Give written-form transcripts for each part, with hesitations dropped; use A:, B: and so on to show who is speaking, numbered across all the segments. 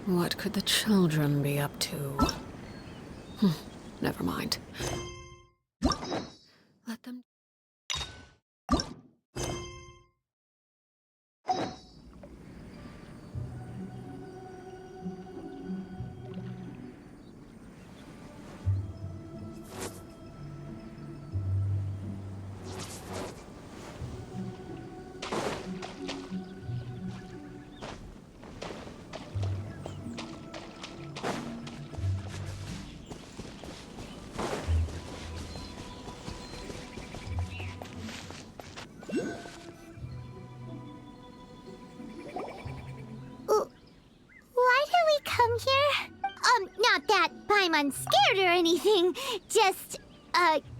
A: What could the children be up to? Never mind. Let them...
B: Not that I'm scared or anything, just,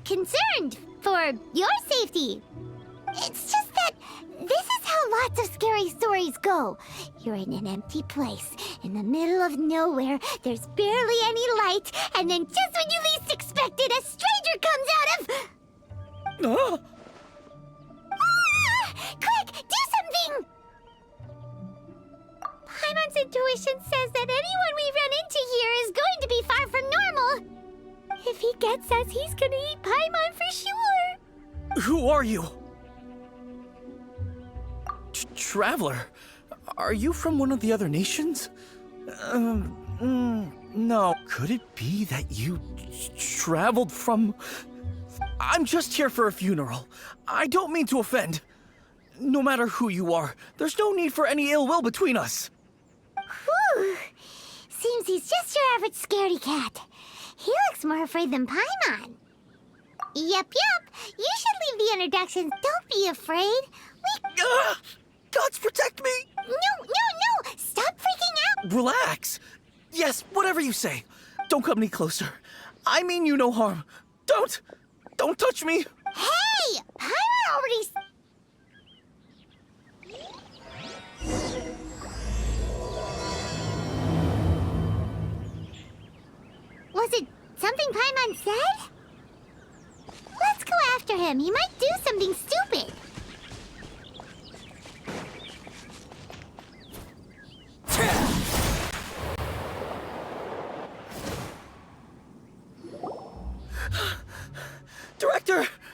B: concerned for your safety. It's just that this is how lots of scary stories go. You're in an empty place, in the middle of nowhere, there's barely any light, and then just when you least expect it, a stranger comes out of... Quick, do something! Paimon's intuition says that anyone we run into here is going to be far from normal. If he gets us, he's gonna eat Paimon for sure.
C: Who are you? Traveler? Are you from one of the other nations? No. Could it be that you traveled from... I'm just here for a funeral. I don't mean to offend. No matter who you are, there's no need for any ill will between us.
B: Whew. Seems he's just your average scaredy cat. He looks more afraid than Paimon. Yep. You should leave the introductions. Don't be afraid.
C: Gods protect me!
B: No! Stop freaking out!
C: Relax. Yes, whatever you say. Don't come any closer. I mean you no harm. Don't touch me!
B: Hey! Paimon already... Was it something Paimon said? Let's go after him. He might do something stupid.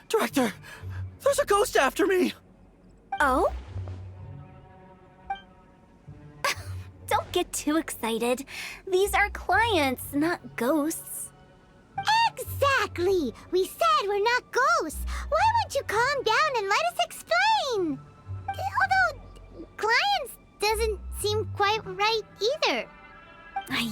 C: Director! There's a ghost after me!
D: Oh? Don't get too excited. These are clients, not ghosts.
B: Exactly! We said we're not ghosts. Why won't you calm down and let us explain? Although, clients doesn't seem quite right either.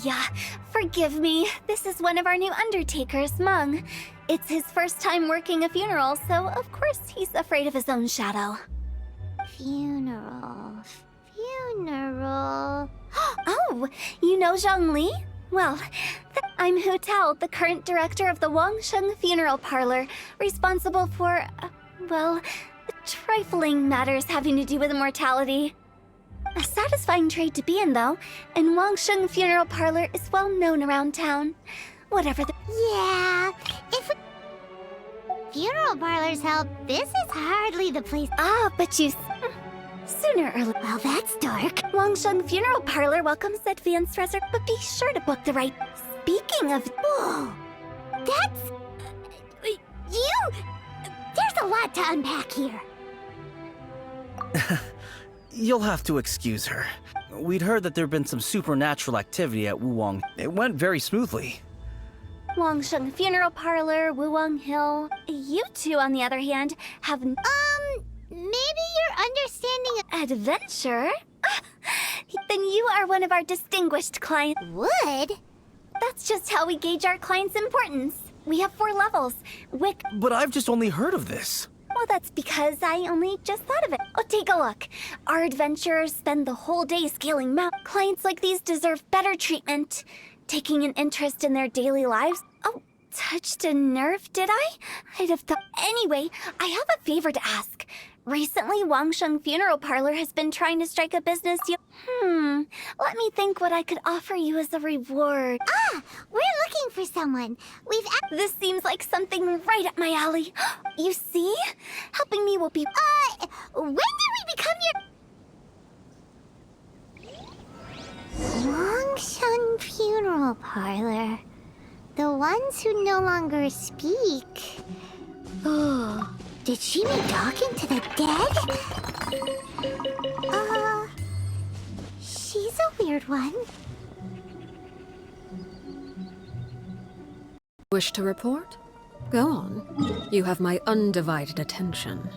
D: Yeah, forgive me. This is one of our new undertakers, Mung. It's his first time working a funeral, so of course he's afraid of his own shadow.
B: Funeral.
D: Oh, you know Zhongli? Well, I'm Hu Tao, the current director of the Wangsheng Funeral Parlor, responsible for, well, trifling matters having to do with immortality. A satisfying trade to be in, though, and Wangsheng Funeral Parlor is well known around town. Whatever the...
B: Yeah, if funeral parlors help, this is hardly the place...
D: but you... Sooner or later...
B: Well, that's dark.
D: Wangsheng Funeral Parlor welcomes advanced reserve, but be sure to book the right... Speaking of...
B: Whoa! That's... you... There's a lot to unpack here.
C: You'll have to excuse her. We'd heard that there'd been some supernatural activity at Wuwang. It went very smoothly.
D: Wangsheng Funeral Parlor, Wuwang Hill. You two, on the other hand, have...
B: Maybe you're understanding...
D: Adventure? Then you are one of our distinguished clients.
B: Would?
D: That's just how we gauge our clients' importance. We have 4 levels.
C: But I've just only heard of this.
D: Well, that's because I only just thought of it. Oh, take a look. Our adventurers spend the whole day scaling mountains. Clients like these deserve better treatment. Taking an interest in their daily lives. Oh, touched a nerve, did I? I'd have thought... Anyway, I have a favor to ask. Recently, Wangsheng Funeral Parlor has been trying to strike a business deal. Let me think what I could offer you as a reward.
B: We're looking for someone.
D: This seems like something right up my alley. You see? Helping me will be...
B: When did we become your... Wangsheng funeral parlor. The ones who no longer speak. Oh, did she mean talking to the dead? She's a weird one.
A: Wish to report? Go on. You have my undivided attention.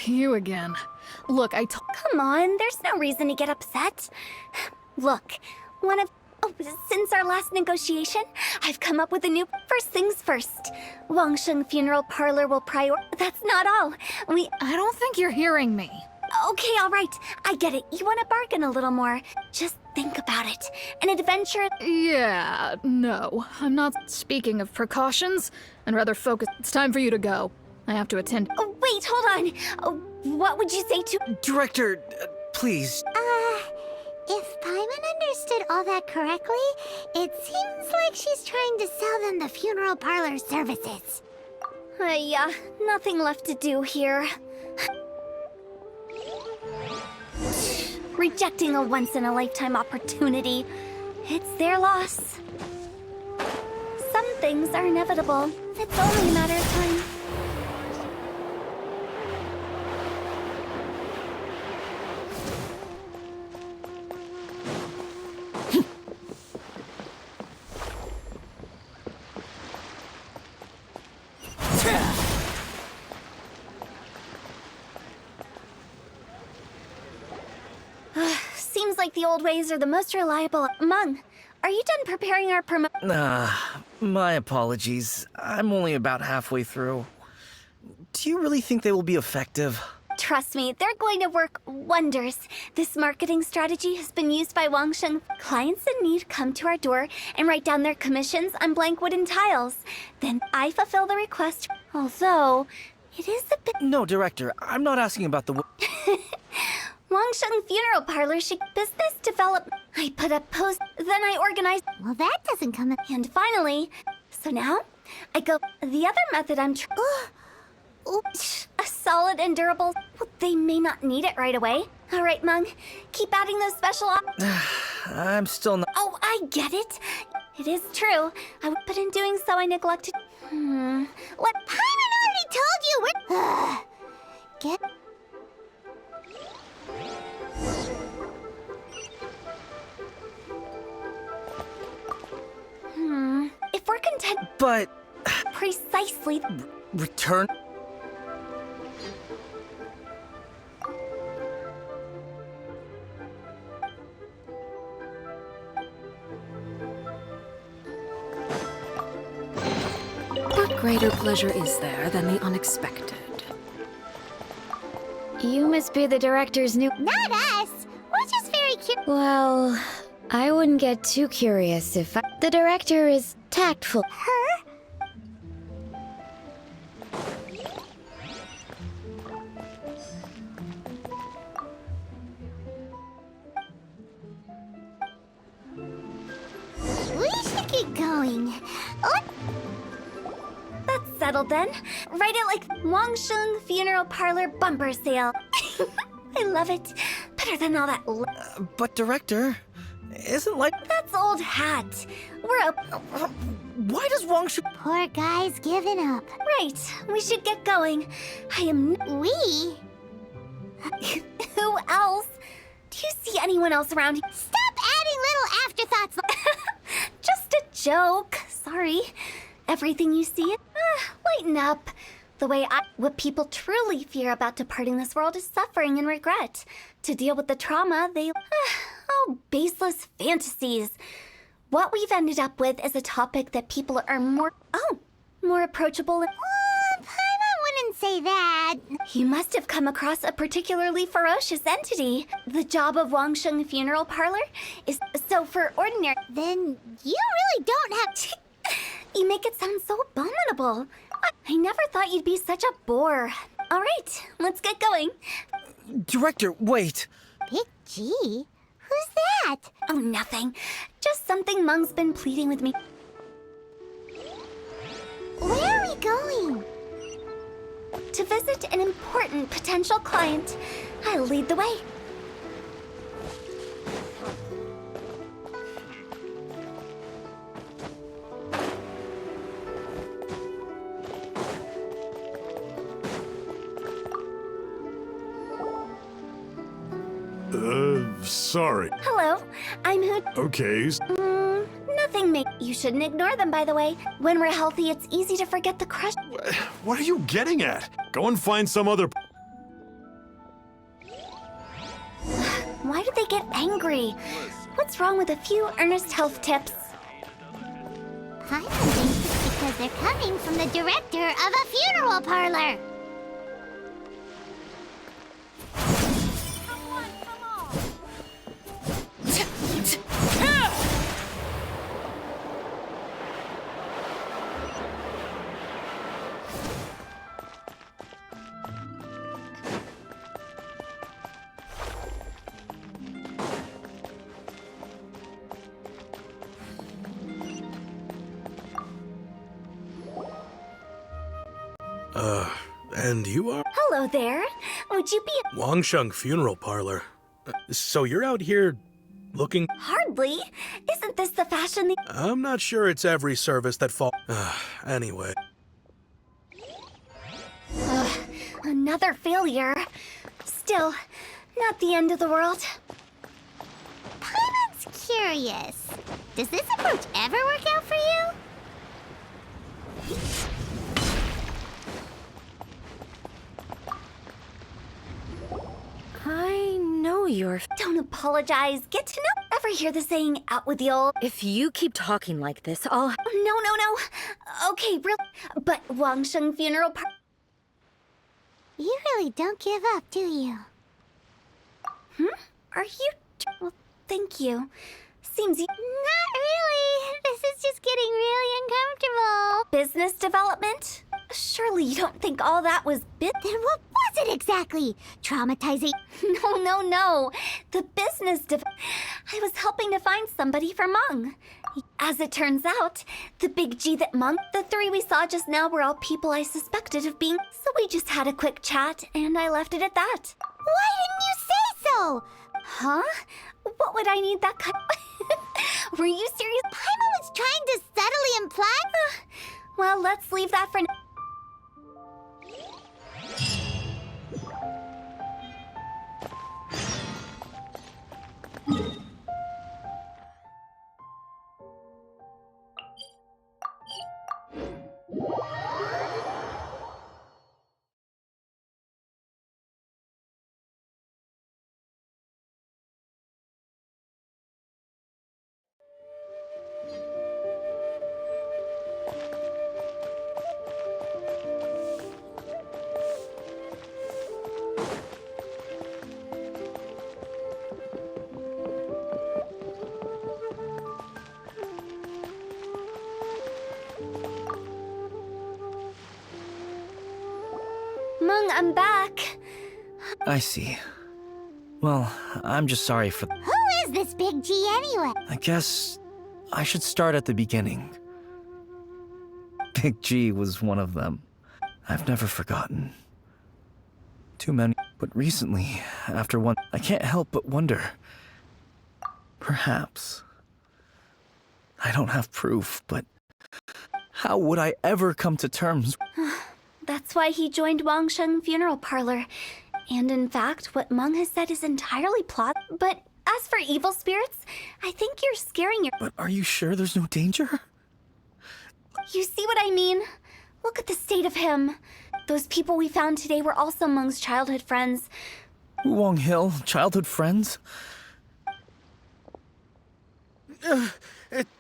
E: You again. Look,
D: Come on, there's no reason to get upset. Look, since our last negotiation, I've come up with a new. First things first. Wangsheng Funeral Parlor will That's not all.
E: I don't think you're hearing me.
D: Okay, all right. I get it. You want to bargain a little more. Just think about it. An adventure.
E: Yeah, no. I'm not speaking of precautions, and rather focus. It's time for you to go. I have to attend.
D: Oh, wait, hold on. What would you say to.
C: Director, please.
B: If Paimon understood all that correctly, it seems like she's trying to sell them the funeral parlor services.
D: Yeah, nothing left to do here. Rejecting a once-in-a-lifetime opportunity. It's their loss. Some things are inevitable. It's only a matter of time. Seems like the old ways are the most reliable. Mung, are you done preparing our
C: My apologies. I'm only about halfway through. Do you really think they will be effective?
D: Trust me, they're going to work wonders. This marketing strategy has been used by Wangsheng. Clients in need come to our door and write down their commissions on blank wooden tiles. Then I fulfill the request, although it is a bit.
C: No, Director, I'm not asking about the.
D: Wangsheng Funeral Parlor business development. I put up posts, then I organize.
B: Well, that doesn't come.
D: And finally, so now I go. The other method I'm Oops. A solid and durable. Well, they may not need it right away. All right, Mung. Keep adding those special
C: I'm still not.
D: Oh, I get it. It is true. But in doing so, I neglected. What?
B: Paimon already told you we're. Get.
D: If we're content.
C: But.
D: Precisely.
C: Return.
A: What greater pleasure is there than the unexpected?
F: You must be the director's new.
B: Not us. We're just very curious.
F: Well, I wouldn't get too curious if the director is tactful.
B: Her? We should keep going.
D: That's settled then. Write it like Wangsheng Funeral Parlor Bumper Sale. I love it. Better than all that.
C: But, Director, isn't like.
D: That's old hat. We're up.
C: Why does Wangsheng.
B: Poor guy's given up.
D: Right. We should get going. I am.
B: We?
D: Who else? Do you see anyone else around?
B: Stop adding little afterthoughts.
D: Just a joke. Sorry. Everything you see, lighten up. The way what people truly fear about departing this world is suffering and regret. To deal with the trauma, baseless fantasies. What we've ended up with is a topic that people are more approachable.
B: Paimon wouldn't say that. that.
D: You must have come across a particularly ferocious entity. The job of Wangsheng Funeral Parlor is so for ordinary.
B: Then you really don't have to.
D: You make it sound so abominable. I never thought you'd be such a bore. All right, let's get going.
C: Director, wait.
B: Big G? Who's that?
D: Oh, nothing. Just something Mung's been pleading with me.
B: Where are we going?
D: To visit an important potential client. I'll lead the way.
G: Sorry.
D: Hello, I'm Hoot.
G: Okay.
D: Nothing, mate. You shouldn't ignore them, by the way. When we're healthy, it's easy to forget the crush.
G: What are you getting at? Go and find some other...
D: Why do they get angry? What's wrong with a few earnest health tips?
B: I don't think it's because they're coming from the director of a funeral parlor.
H: And you are?
D: Hello there. Would you be
H: Wangsheng Funeral Parlor. So you're out here looking?
D: hardly? Isn't this the fashion?
H: I'm not sure it's every service that fall. Anyway.
D: Another failure. Still, not the end of the world.
B: Paimon's curious. Does this approach ever work out for you?
F: I know you're.
D: Don't apologize. Get to know. Ever hear the saying, out with the old?
F: If you keep talking like this, I'll.
D: No. Okay, real. But Wangsheng Funeral Parlor.
B: You really don't give up, do you?
D: Are you? Well, thank you. Seems you.
B: Not really. This is just getting really uncomfortable.
D: Business development? Surely you don't think all that was
B: Then what was it exactly? Traumatizing?
D: No. The business I was helping to find somebody for Mung. As it turns out, the big G that Mung, the three we saw just now were all people I suspected of being. So we just had a quick chat, and I left it at that.
B: Why didn't you say so?
D: Huh? What would I need that kind? Were you serious?
B: Paimon was trying to subtly imply.
D: Well, let's leave that for now. Mung, I'm back.
C: I see. Well, I'm just sorry for...
B: Who is this big G anyway?
C: I guess I should start at the beginning. Big G was one of them. I've never forgotten. Too many. But recently, after one, I can't help but wonder. Perhaps. I don't have proof, but how would I ever come to terms?
D: That's why he joined Wangsheng Funeral Parlor. And in fact, what Mung has said is entirely plot. But as for evil spirits, I think you're scaring your...
C: But are you sure there's no danger?
D: You see what I mean? Look at the state of him. Those people we found today were also Mung's childhood friends.
C: Wong Hill, childhood friends?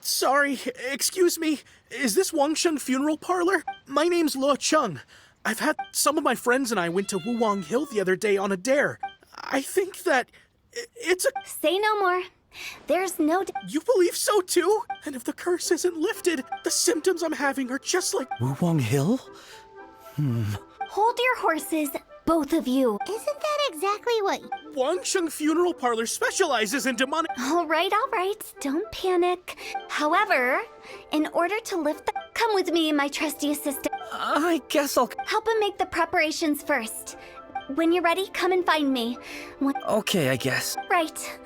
H: Sorry, excuse me. Is this Wangsheng Funeral Parlor? My name's Lo Chung. I've had some of my friends and I went to Wuwang Hill the other day on a dare. I think that it's a...
D: Say no more. There's no...
H: You believe so too? And if the curse isn't lifted, the symptoms I'm having are just like...
C: Wuwang Hill?
D: Hold your horses, both of you.
B: Isn't that exactly what...
H: Wangsheng Funeral Parlor specializes in demonic...
D: All right. Don't panic. However, in order to lift the... Come with me, my trusty assistant.
C: I guess I'll...
D: Help him make the preparations first. When you're ready, come and find me.
C: Okay, I guess.
D: Right.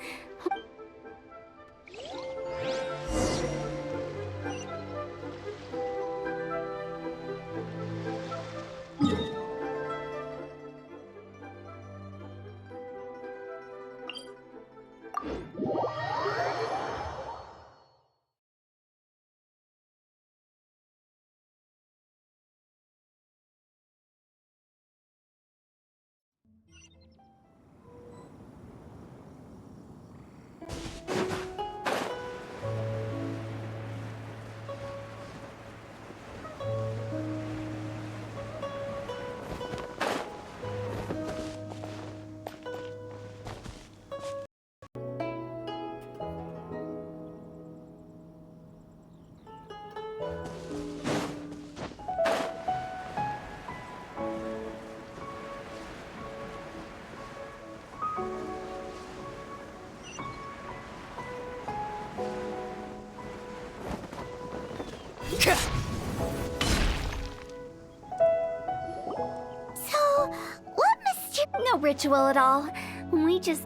B: So, what mischief...
D: No ritual at all. We just...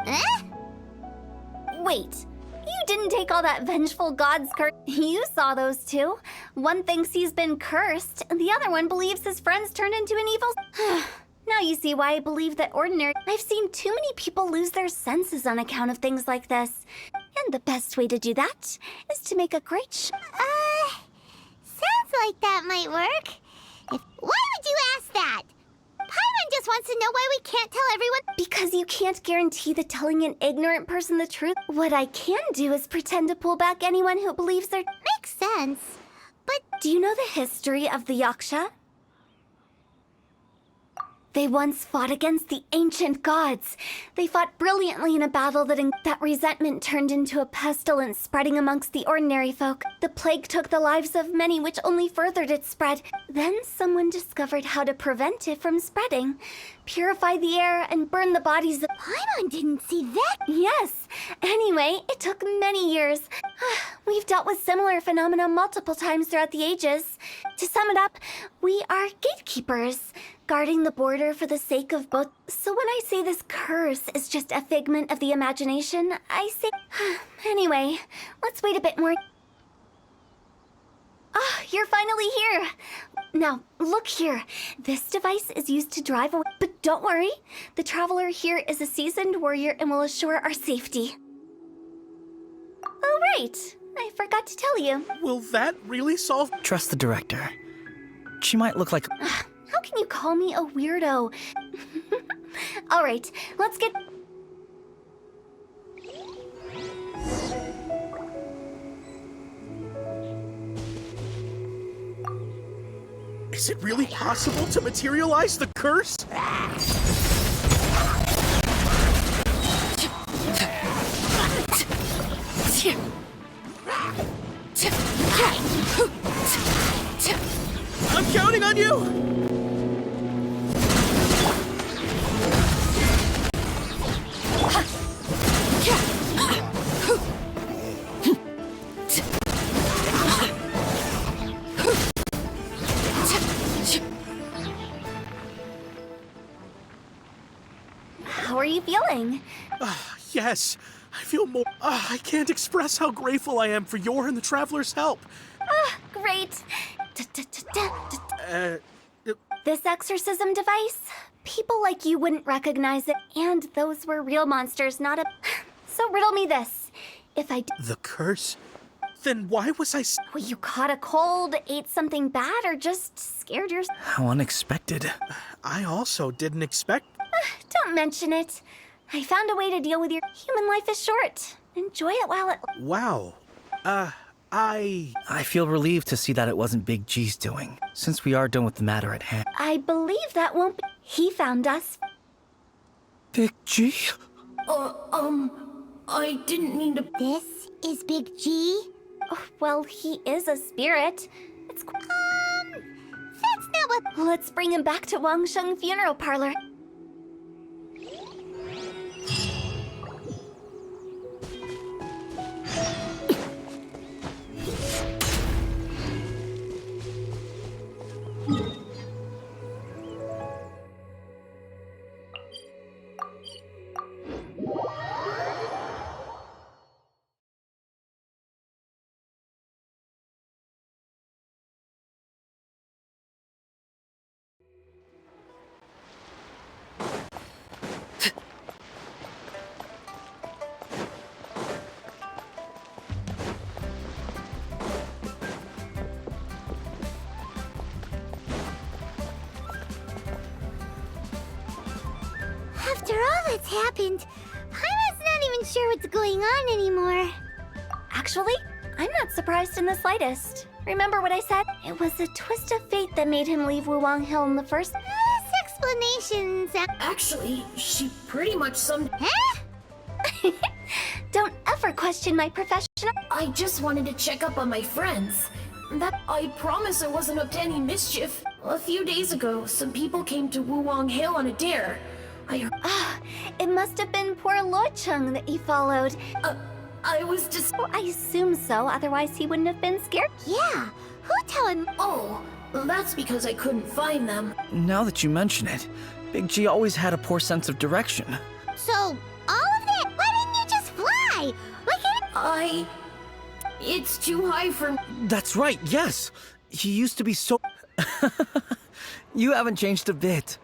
D: Wait. You didn't take all that vengeful god's curse. You saw those two. One thinks he's been cursed, and the other one believes his friends turned into an evil... Now you see why I believe that ordinary... I've seen too many people lose their senses on account of things like this. And the best way to do that is to make a great
B: Sounds like that might work. Why would you ask that? Paimon just wants to know why we can't tell everyone...
D: Because you can't guarantee that telling an ignorant person the truth. What I can do is pretend to pull back anyone who believes they're...
B: Makes sense. But
D: Do you know the history of the Yaksha? They once fought against the ancient gods. They fought brilliantly in a battle that resentment turned into a pestilence spreading amongst the ordinary folk. The plague took the lives of many, which only furthered its spread. Then someone discovered how to prevent it from spreading. Purify the air and burn the bodies of...
B: Paimon didn't see that.
D: Yes. Anyway, it took many years. We've dealt with similar phenomena multiple times throughout the ages. To sum it up, we are gatekeepers, guarding the border for the sake of both. So when I say this curse is just a figment of the imagination, I say... Anyway, let's wait a bit more. You're finally here. Now, look here. This device is used to drive away. But don't worry. The traveler here is a seasoned warrior and will assure our safety. Oh, right. I forgot to tell you.
H: Will that really solve...
C: Trust the director. She might look like...
D: How can you call me a weirdo? All right, let's get...
H: Is it really possible to materialize the curse? I'm counting on you!
D: How are you feeling?
H: Yes, I feel more... I can't express how grateful I am for your and the Traveler's help.
D: Great. This exorcism device, people like you wouldn't recognize it, and those were real monsters, not a... So riddle me this. If I...
H: The curse? Then why was I...
D: Well, you caught a cold, ate something bad, or just scared yourself?
C: How unexpected.
H: I also didn't expect...
D: Don't mention it. I found a way to deal with your... Human life is short. Enjoy it while it...
H: Wow.
C: I feel relieved to see that it wasn't Big G's doing, since we are done with the matter at hand.
D: I believe that won't be. He found us.
C: Big G?
A: I didn't mean to.
B: This is Big G?
D: Oh, well, he is a spirit. It's.
B: That's not what.
D: Let's bring him back to Wangsheng Funeral Parlor.
B: After all that's happened, Paimon's not even sure what's going on anymore.
D: Actually, I'm not surprised in the slightest. Remember what I said? It was a twist of fate that made him leave Wuwang Hill in the first.
B: This explanation's.
A: Actually, she pretty much summed.
B: Huh?
D: Don't ever question my professional.
A: I just wanted to check up on my friends. That I promise I wasn't up to any mischief. A few days ago, some people came to Wuwang Hill on a dare.
D: It must have been poor Luocheng that he followed.
A: I was just.
D: Well, I assume so, otherwise he wouldn't have been scared.
B: Yeah, who tell him?
A: Oh, that's because I couldn't find them.
C: Now that you mention it, Big G always had a poor sense of direction.
B: So, all of that? Why didn't you just fly?
A: It's too high for.
C: That's right, yes! He used to be so. You haven't changed a bit.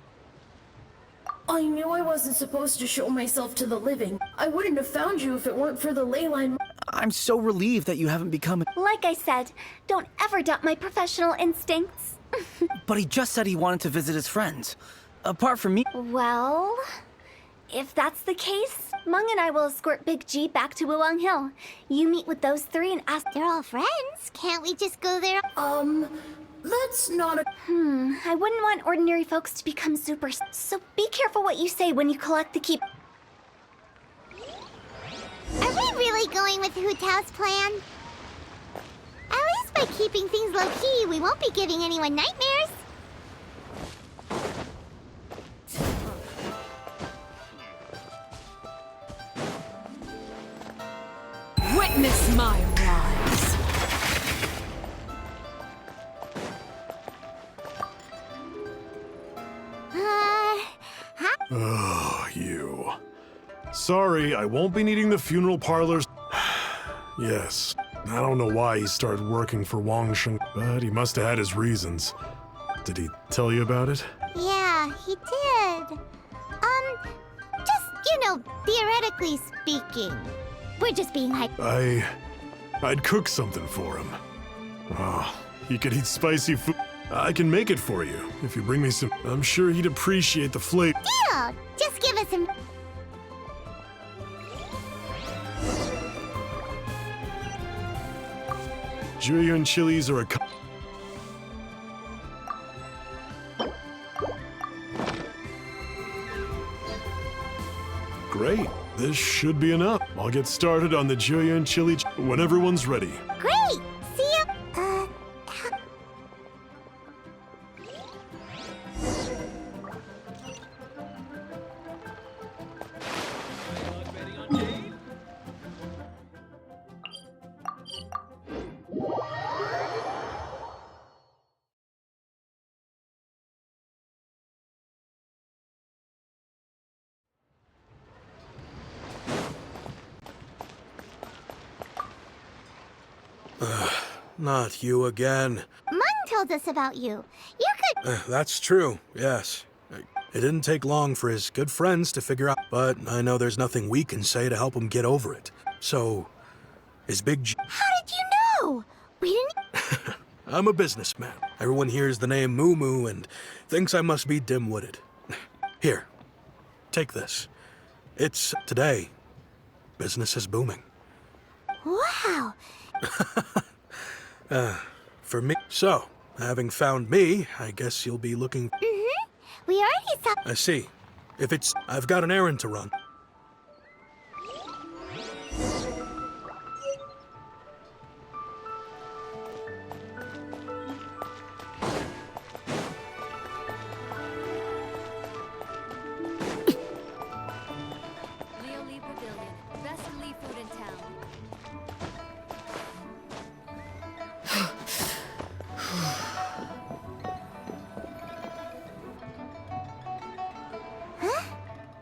A: I knew I wasn't supposed to show myself to the living. I wouldn't have found you if it weren't for the ley line.
C: I'm so relieved that you haven't become.
D: Like I said, don't ever doubt my professional instincts.
C: But he just said he wanted to visit his friends. Apart from me.
D: Well, if that's the case, Meng and I will escort Big G back to Wuwang Hill. You meet with those three and ask.
B: They're all friends. Can't we just go there?
A: That's not a.
D: I wouldn't want ordinary folks to become super. So be careful what you say when you collect the key.
B: Are we really going with Hu Tao's plan? At least by keeping things low-key, we won't be giving anyone nightmares.
A: Witness my rise.
G: Oh, you. Sorry, I won't be needing the funeral parlors. Yes, I don't know why he started working for Wangsheng, but he must have had his reasons. Did he tell you about it?
B: Yeah, he did. Just, theoretically speaking. We're just being
G: I'd cook something for him. Oh, he could eat spicy food. I can make it for you if you bring me some. I'm sure he'd appreciate the flavor.
B: Deal! Just give us some.
G: Julian chilies are a. Great. This should be enough. I'll get started on the Julian chili when everyone's ready.
B: Great! See ya!
H: Not you again.
B: Mung told us about you. You could.
H: That's true, yes. It didn't take long for his good friends to figure out, but I know there's nothing we can say to help him get over it. So, is Big G.
B: How did you know? We didn't.
H: I'm a businessman. Everyone hears the name Moo Moo and thinks I must be dim-witted. Here, take this. It's today. Business is booming.
B: Wow.
H: For me. So, having found me, I guess you'll be looking.
B: We already saw.
H: I see. If it's. I've got an errand to run.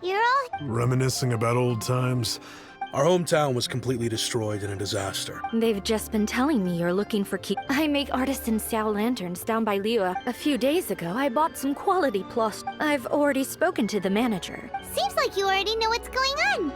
B: You're all.
G: Reminiscing about old times.
H: Our hometown was completely destroyed in a disaster.
F: They've just been telling me you're looking for key. I make artisan Sao lanterns down by Liua. A few days ago, I bought some quality plus. I've already spoken to the manager.
B: Seems like you already know what's going on.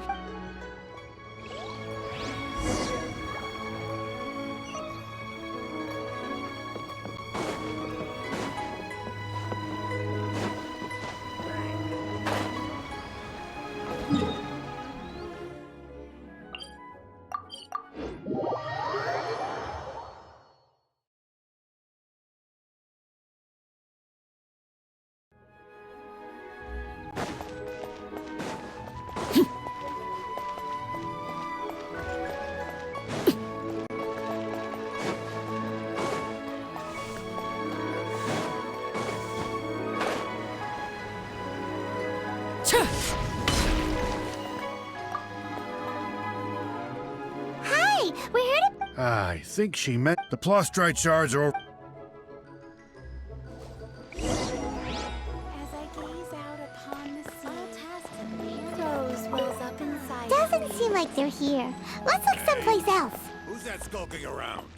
B: Hi, we're here to.
I: I think she meant the prostrate shards are.
D: As I gaze out upon the sea, all tasks of me rose wells up inside.
B: Doesn't seem like they're here. Let's look someplace else.
I: Who's that skulking around?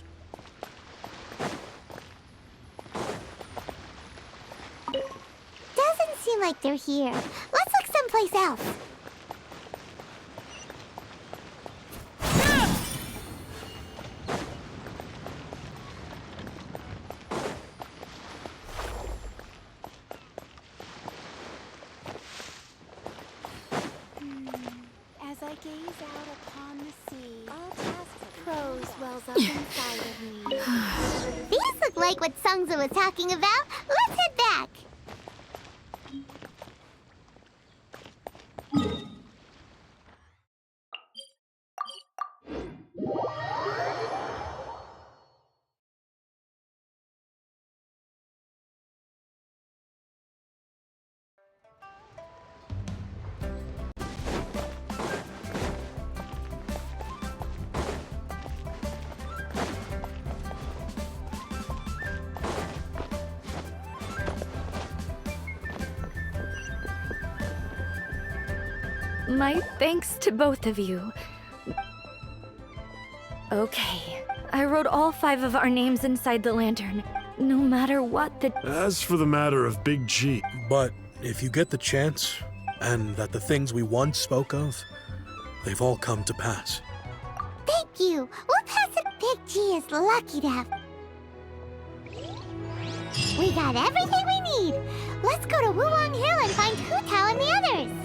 B: Doesn't seem like they're here. Let's look someplace else.
D: As I gaze out upon the sea, all tasks of prose wells up inside of me.
B: These look like what Sungza was talking about. Let's head back.
F: My thanks to both of you. Okay, I wrote all 5 of our names inside the lantern. No matter what the.
G: As for the matter of Big G,
H: But if you get the chance, and that the things we once spoke of, they've all come to pass.
B: Thank you. We'll pass it. Big G is lucky to have. We got everything we need. Let's go to Wuwang Hill and find Hu Tao and the others.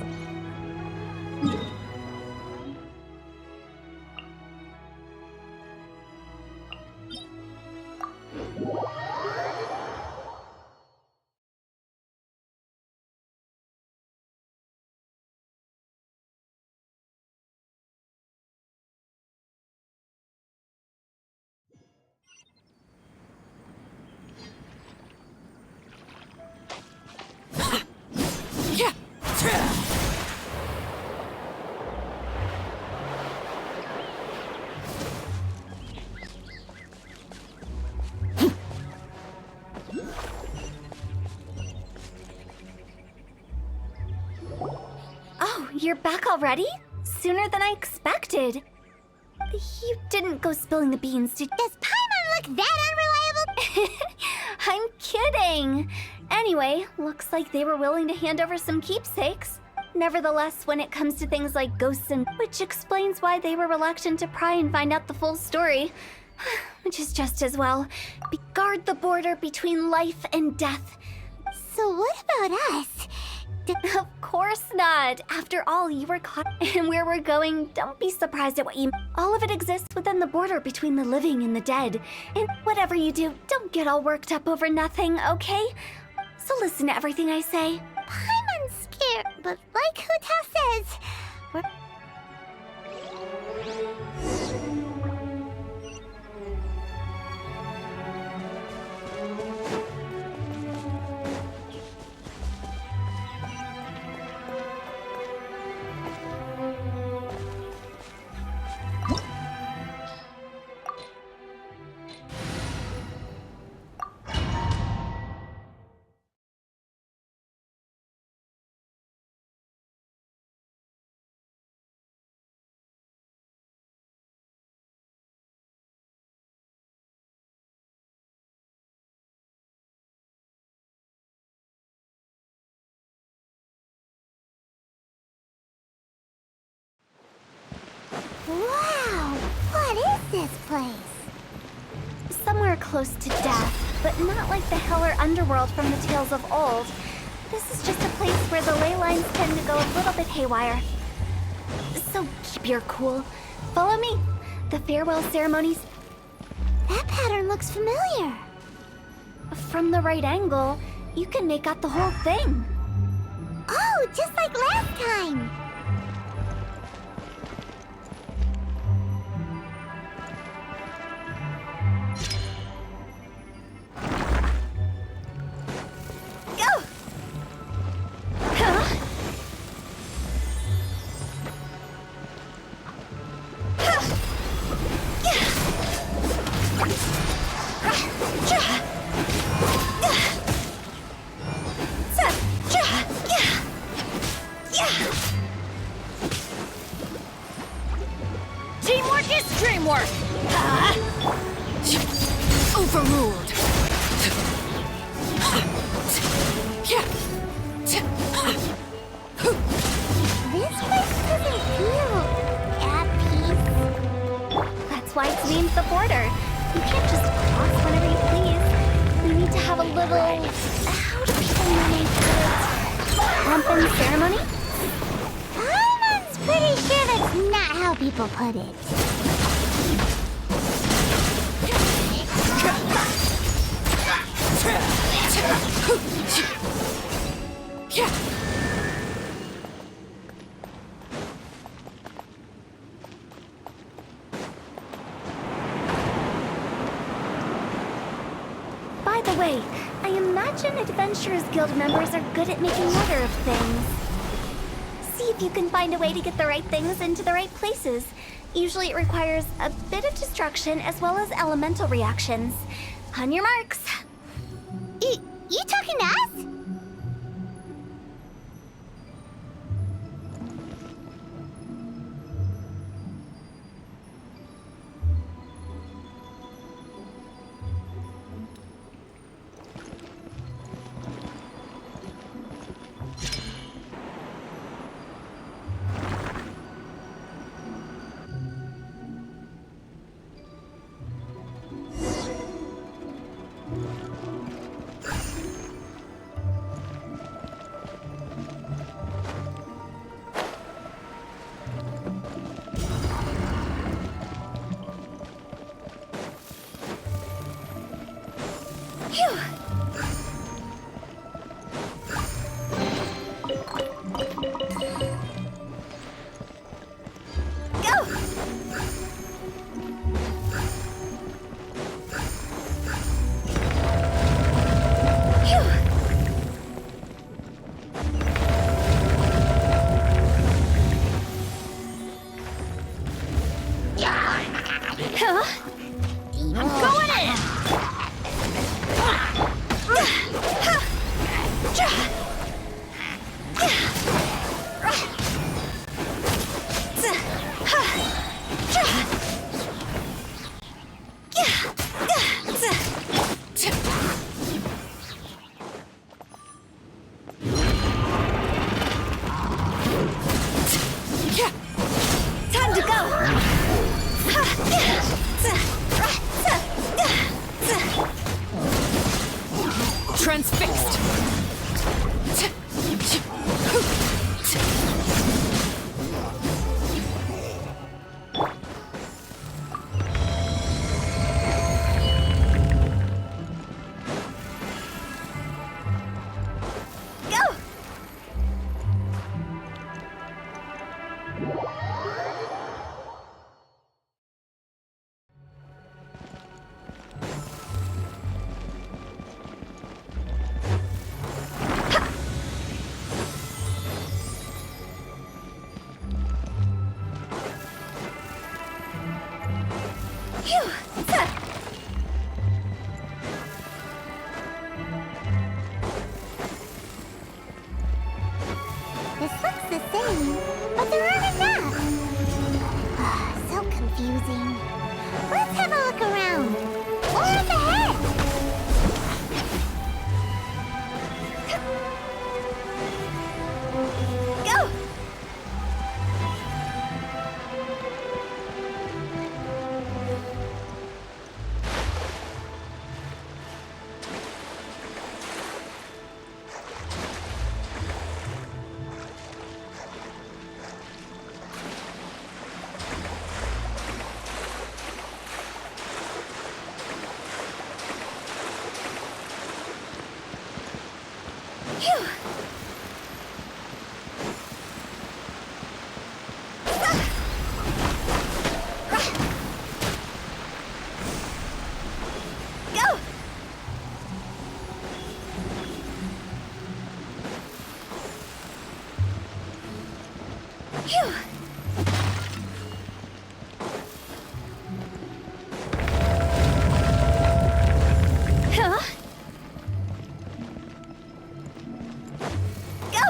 D: Oh, you're back already? Sooner than I expected. You didn't go spilling the beans, did you?
B: Does Paimon look that unreliable?
D: I'm kidding. Anyway, looks like they were willing to hand over some keepsakes. Nevertheless, when it comes to things like ghosts and which explains why they were reluctant to pry and find out the full story. Which is just as well. Guard the border between life and death.
B: So what about us?
D: Of course. course not. After all, you were caught. And where we're going, don't be surprised at what you... All of it exists within the border between the living and the dead. And whatever you do, don't get all worked up over nothing, okay? So listen to everything I say.
B: I'm scared, but like Huta says, wow, what is this place?
D: Somewhere close to death, but not like the hell or underworld from the tales of old. This is just a place where the ley lines tend to go a little bit haywire. So keep your cool. Follow me. The farewell ceremonies...
B: That pattern looks familiar.
D: From the right angle, you can make out the whole thing.
B: Oh, just like last time.
D: Go! Huh?
F: Teamwork is dreamwork! Overruled!
B: This place doesn't feel at peace.
D: That's why it's named the border. You can't just cross whenever you please. You need to have a little... How do people normally put it? Pomp and ceremony?
B: Paimon's pretty sure that's not how people put it.
D: By the way, I imagine Adventurers Guild members are good at making order of things. See if you can find a way to get the right things into the right places. Usually it requires a bit of destruction as well as elemental reactions. On your marks.
B: You talking to us? This looks the same, but there aren't enough. So confusing. Let's have a look around. Or up ahead.
D: Go! Phew! Go! Phew! Huh? Go!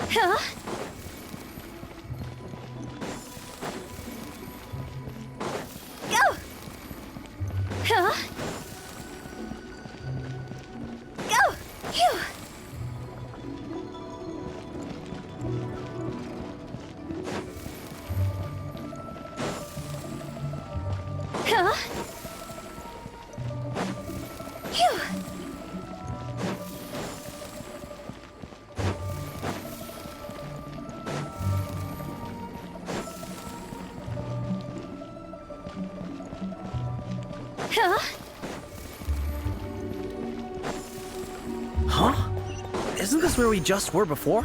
D: Huh? Go! Huh? Go! Phew! Huh? Phew! Huh?
C: Huh? Isn't this where we just were before?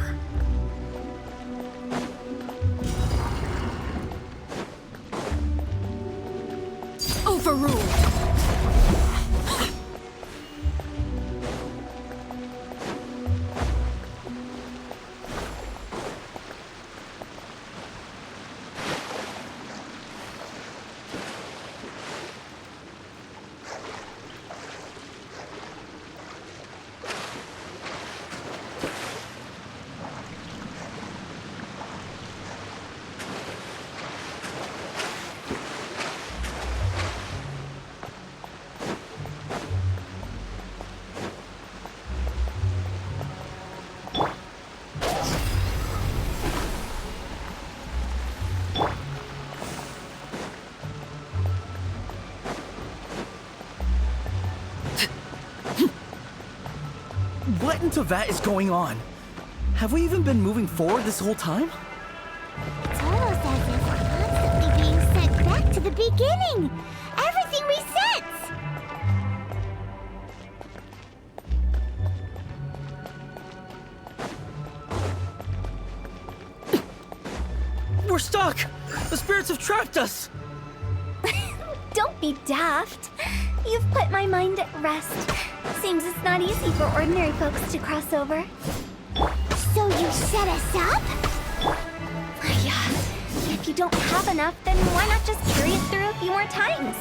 E: Overruled.
C: What in Tavat is going on? Have we even been moving forward this whole time?
B: It's almost as if we're constantly being sent back to the beginning. Everything resets.
C: We're stuck! The spirits have trapped us!
D: Don't be daft. You've put my mind at rest. Seems it's not easy for ordinary folks to cross over.
B: So you set us up?
D: Yeah. If you don't have enough, then why not just carry it through a few more times?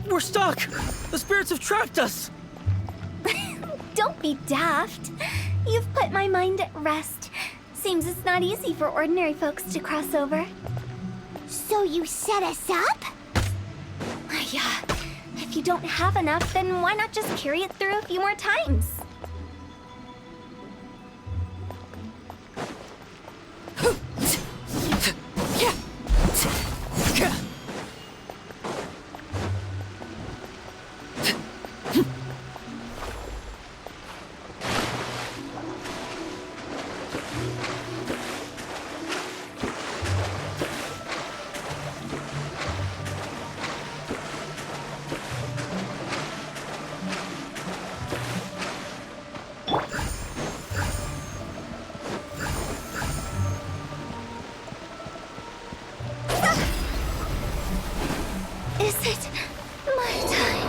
C: We're stuck! The spirits have trapped us!
D: Don't be daft. You've put my mind at rest. Seems it's not easy for ordinary folks to cross over.
B: So you set us up?
D: Yeah. If you don't have enough, then why not just carry it through a few more times?
B: Is it my time?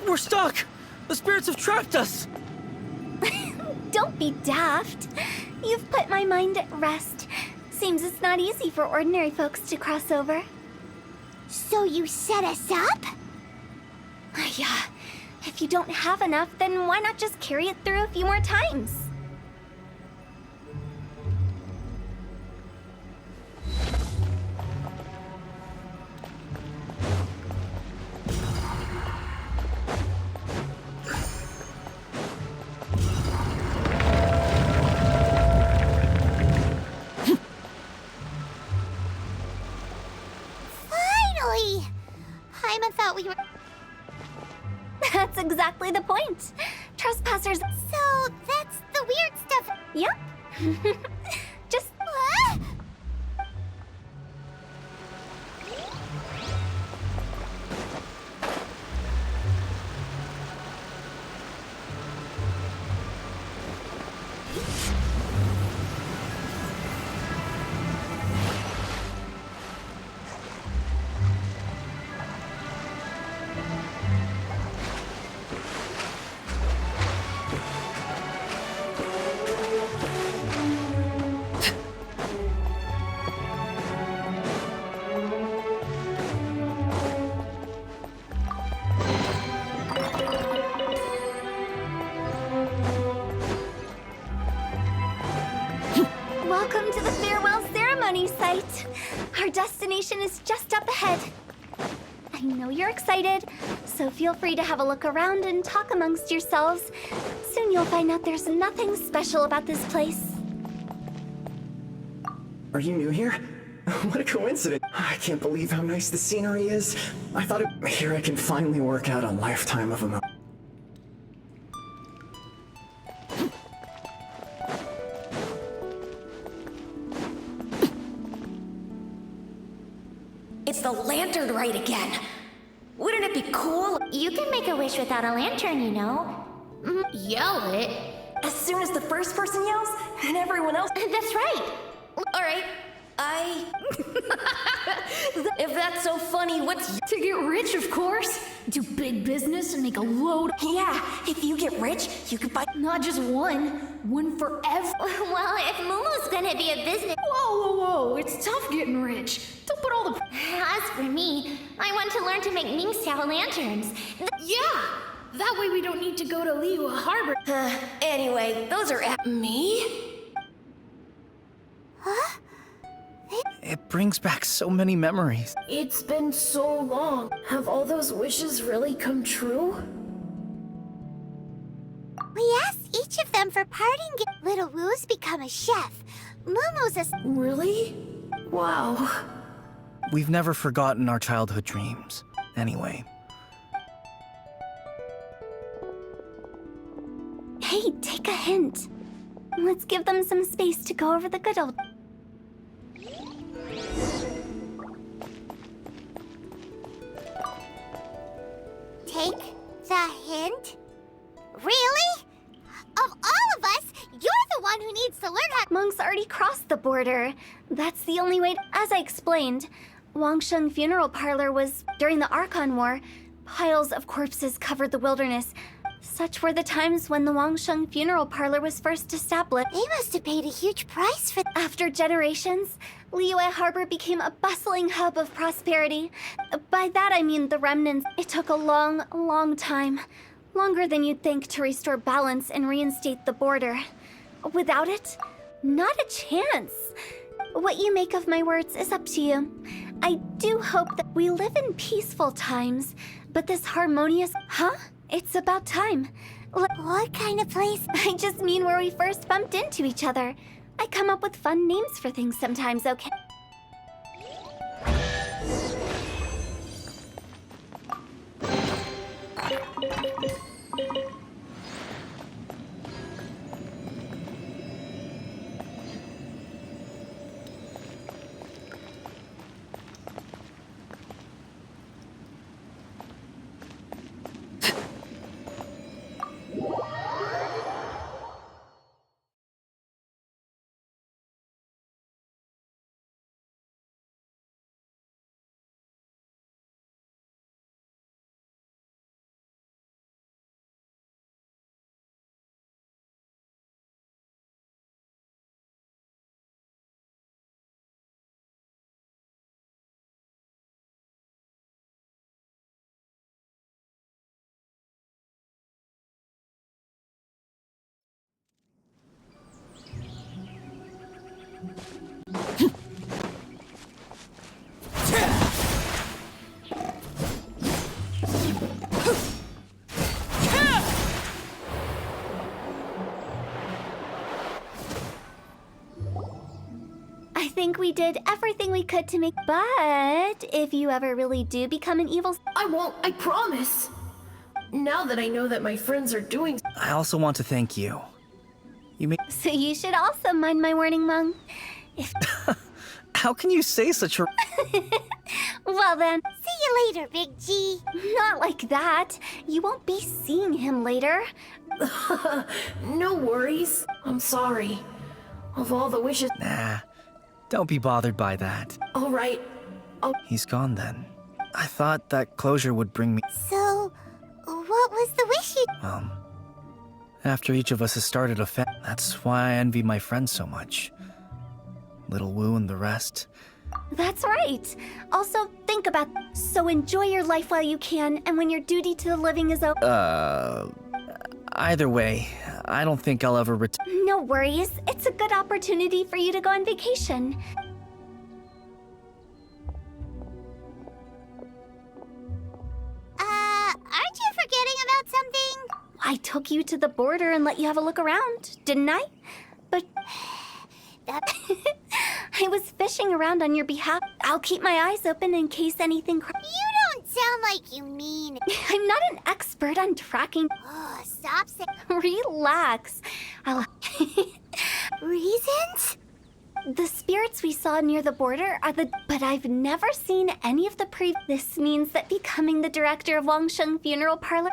C: We're stuck! The spirits have trapped us!
D: Don't be daft. You've put my mind at rest. Seems it's not easy for ordinary folks to cross over.
B: So you set us up?
D: Yeah. If you don't have enough, then why not just carry it through a few more times?
B: Finally! Paimon thought we were...
D: That's exactly the point. Trespassers.
B: So, that's the weird stuff.
D: Yep. Just.
B: Ah!
D: Welcome to the farewell ceremony site. Our destination is just up ahead. I know you're excited, so feel free to have a look around and talk amongst yourselves. Soon you'll find out there's nothing special about this place.
J: Are you new here? What a coincidence. I can't believe how nice the scenery is. I thought here I can finally work out a lifetime of emotion.
A: It's the lantern rite again. Wouldn't it be cool?
B: You can make a wish without a lantern, you know.
A: Yell it. As soon as the first person yells, and everyone else.
B: That's right.
A: All right. If that's so funny, what's
E: To get rich, of course. Do big business and make a load.
A: Yeah, if you get rich, you could buy
E: Not just one for every.
B: Well, if Momo's gonna be a business...
E: Whoa. It's tough getting rich. Don't put all the.
B: As for me, I want to learn to make Mingxiao lanterns.
A: Yeah, that way we don't need to go to Liyue Harbor. Anyway, those are at me.
B: Huh?
C: It brings back so many memories.
A: It's been so long. Have all those wishes really come true?
B: We asked each of them for parting gifts. Little Wu's become a chef. Momo's a...
A: Really? Wow.
C: We've never forgotten our childhood dreams. Anyway.
D: Hey, take a hint. Let's give them some space to go over the good old...
B: Take the hint? Really? Of all of us, you're the one who needs to learn how...
D: Monks already crossed the border. That's the only way. As I explained, Wangsheng Funeral Parlor was during the Archon War. Piles of corpses covered the wilderness. Such were the times when the Wangsheng Funeral Parlor was first established.
B: They must have paid a huge price for...
D: After generations, Liyue Harbor became a bustling hub of prosperity. By that I mean the remnants. It took a long, long time. Longer than you'd think to restore balance and reinstate the border. Without it, not a chance. What you make of my words is up to you. I do hope that we live in peaceful times, but this harmonious... Huh? It's about time.
B: What kind of place?
D: I just mean where we first bumped into each other. I come up with fun names for things sometimes, okay? I think we did everything we could to make... But if you ever really do become an evil...
A: I won't, I promise. Now that I know that my friends are doing...
C: I also want to thank you. You made...
D: So you should also mind my warning, Mung. If...
C: How can you say such a...
D: Well then,
B: See you later, Big G.
D: not like that. You won't be seeing him later.
A: No worries. I'm sorry. Of all the wishes...
C: Nah, don't be bothered by that.
A: All right.
C: He's gone then. I thought that closure would bring me...
B: So, what was the wish you...
C: After each of us has started a that's why I envy my friends so much. Little Wu and the rest.
D: That's right. Also, think about... So enjoy your life while you can, and when your duty to the living is over...
C: Either way, I don't think I'll ever return.
D: No worries. It's a good opportunity for you to go on vacation.
B: Aren't you forgetting about something?
D: I took you to the border and let you have a look around, didn't I? But... I was fishing around on your behalf. I'll keep my eyes open in case anything...
B: You don't sound like you mean it.
D: I'm not an expert on tracking...
B: Oh, stop saying...
D: Relax. I'll...
B: Reasons?
D: The spirits we saw near the border are the... But I've never seen any of the This means that becoming the director of Wangsheng Funeral Parlor...